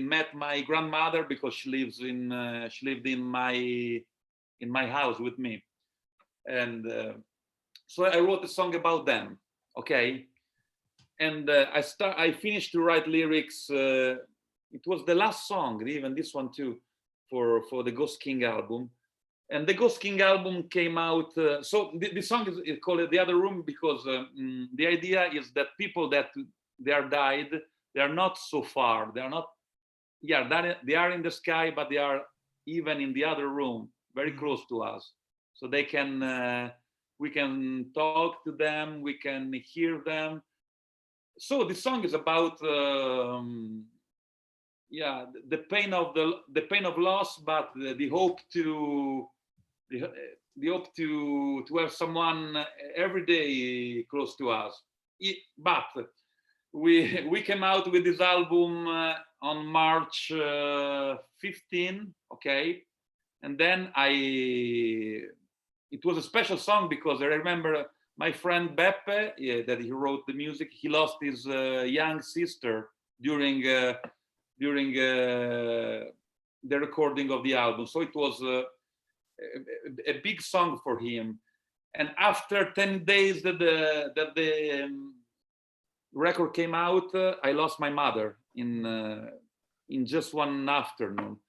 met my grandmother because she lived in my house with me, and so I wrote a song about them. Okay, and I finished to write lyrics. It was the last song, even this one too, for the Ghost King album. And the Ghost King album came out. So the song is called "The Other Room" because the idea is that people that they are died, they are not so far. They are not. Yeah, they are in the sky, but they are even in the other room, very close to us. So they can. We can talk to them. We can hear them. So the song is about the pain of the pain of loss, but the hope to the hope to have someone every day close to us. But we came out with this album on March 15. Okay, and then it was a special song because I remember my friend Beppe, that he wrote the music, he lost his young sister during the recording of the album. So it was a big song for him. And after 10 days that the record came out, I lost my mother in just one afternoon.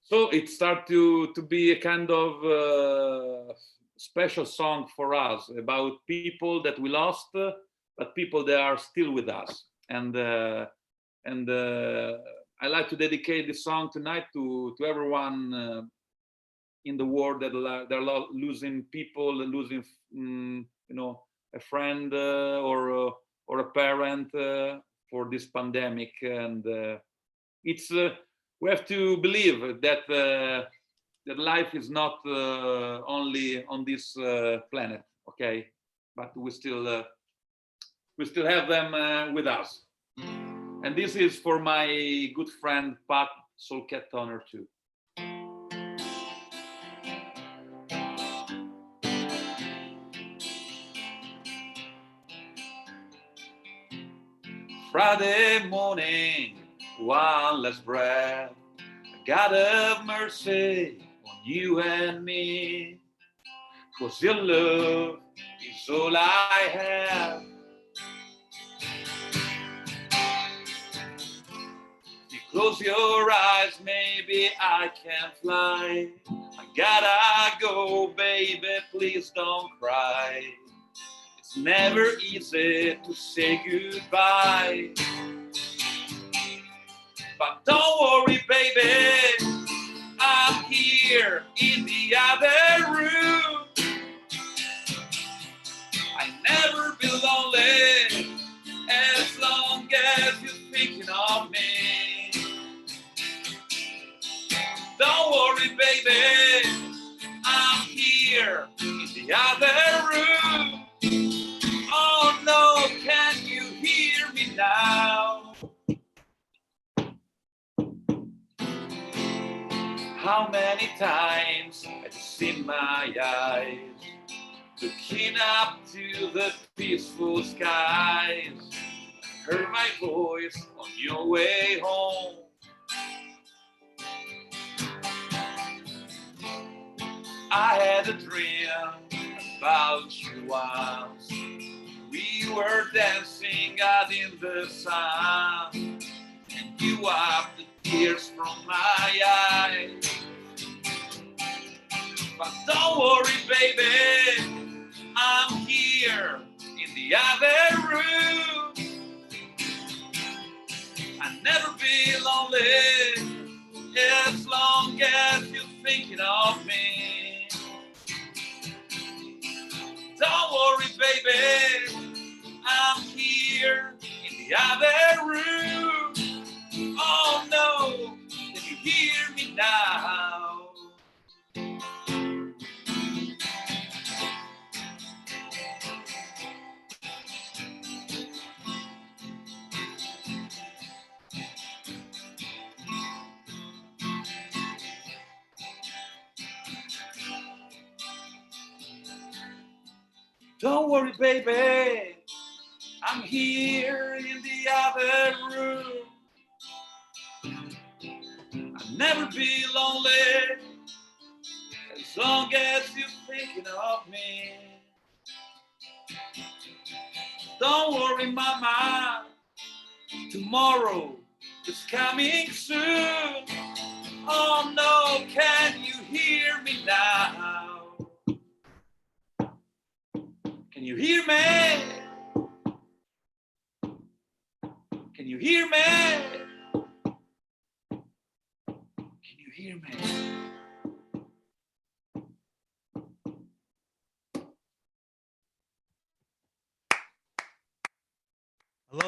So it started to be a kind of special song for us about people that we lost, but people that are still with us. And I like to dedicate this song tonight to everyone in the world that they're losing people, losing a friend or a parent for this pandemic. And it's we have to believe that that life is not only on this planet, okay? But we still have them with us. And this is for my good friend Pat Solcat Toner too. Friday morning, one last breath. God have mercy on you and me, 'cause your love is all I have. You close your eyes, maybe I can fly. I gotta go, baby, please don't cry. It's never easy to say goodbye. But don't worry, baby, I'm here in the other room. I never be lonely as long as you're thinking of me. Don't worry, baby, I'm here How many times I see my eyes looking up to the peaceful skies. Heard my voice on your way home. I had a dream about you once. We were dancing out in the sun, and you wiped the tears from my eyes. But don't worry, baby, I'm here in the other room. I'll never be lonely as long as you're thinking of me. Don't worry, baby, I'm here in the other room. Oh no, can you hear me now? Don't worry, baby, I'm here in the other room. I'll never be lonely as long as you're thinking of me. Don't worry, mama, tomorrow is coming soon. Oh no, can you hear me now? Can you hear me? Can you hear me? Can you hear me?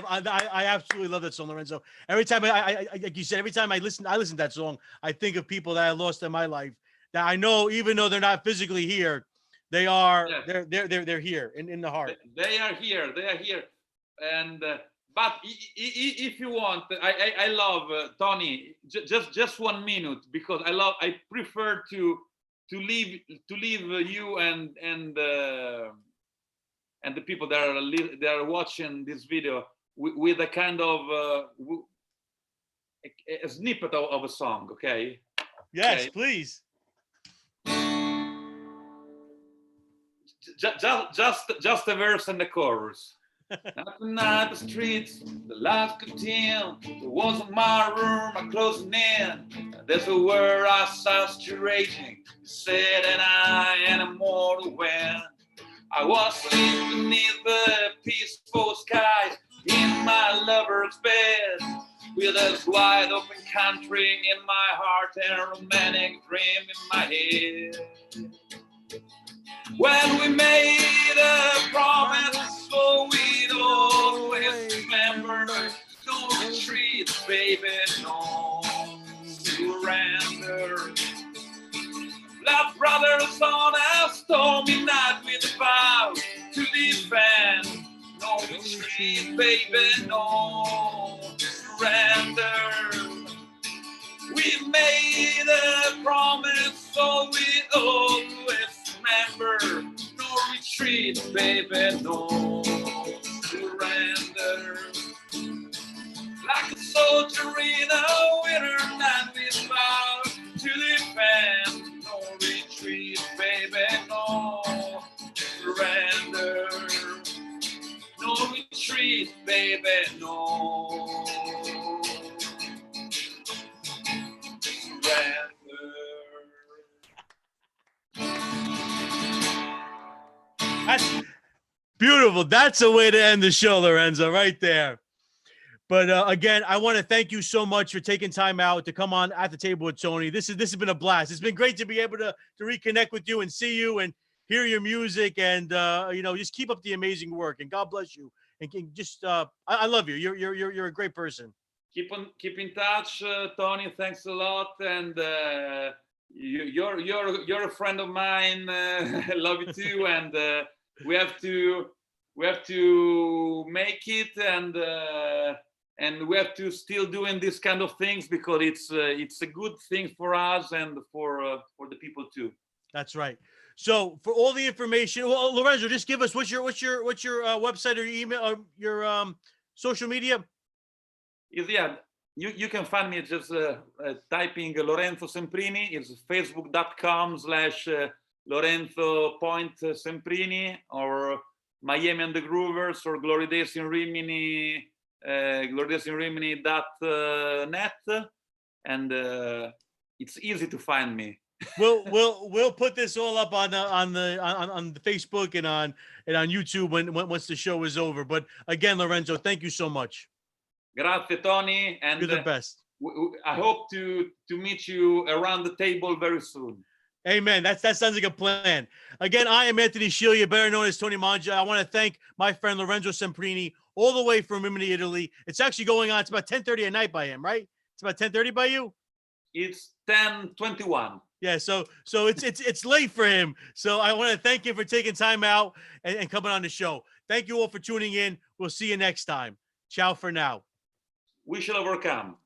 I absolutely love that song, Lorenzo. Every time I like you said, every time I listen to that song, I think of people that I lost in my life that I know, even though they're not physically here, they are, Yes. they're here in the heart. They are here, and but if you want, I love Tony. Just 1 minute, because I prefer to leave you and the people that are watching this video with a kind of a snippet of a song. Okay. Yes, okay. Please. Just a verse and the chorus. Up and night, the streets, the lights could dim. The walls of my room are closing in. And there's a word I saw you raging. You said that I am immortal when I was sleeping beneath the peaceful skies in my lover's bed, with this wide open country in my heart and a romantic dream in my head. When we made a promise, so we'd always remember. Don't retreat, baby, no surrender. Love brothers on a stormy night with a vow to defend. No retreat, baby, no surrender. We made a promise, so we always remember. No retreat, baby, no surrender. Like a soldier in a winter night, we vow to defend. No retreat, baby, no surrender. No retreat, baby, no surrender. That's beautiful. That's a way to end the show, Lorenzo, right there. But again, I want to thank you so much for taking time out to come on At the Table with Tony. This has been a blast. It's been great to be able to reconnect with you and see you and hear your music, and just keep up the amazing work, and God bless you. And just I love you. You're a great person. Keep in touch, Tony. Thanks a lot, and you're a friend of mine. I love you too, and we have to make it, and and we have to still doing this kind of things because it's a good thing for us and for the people too. That's right. So for all the information, well, Lorenzo, just give us what's your website or your email or your social media. Yeah, you can find me just typing Lorenzo Semprini. It's facebook.com/Lorenzo.Semprini or Miami and the Groovers or Glory Days in Rimini, glorydays.net, and it's easy to find me. We'll put this all up on the Facebook and on YouTube when once the show is over. But again, Lorenzo, thank you so much. Grazie, Tony, and You're the best. I hope to meet you around the table very soon. Amen. That sounds like a plan. Again, I am Anthony Scillia, better known as Tony Mangia. I want to thank my friend Lorenzo Semprini, all the way from Rimini, Italy. It's actually going on. It's about 10:30 at night by him, right? It's about 10:30 by you. It's 10:21. Yeah, so it's late for him. So I want to thank him for taking time out and coming on the show. Thank you all for tuning in. We'll see you next time. Ciao for now. We shall overcome.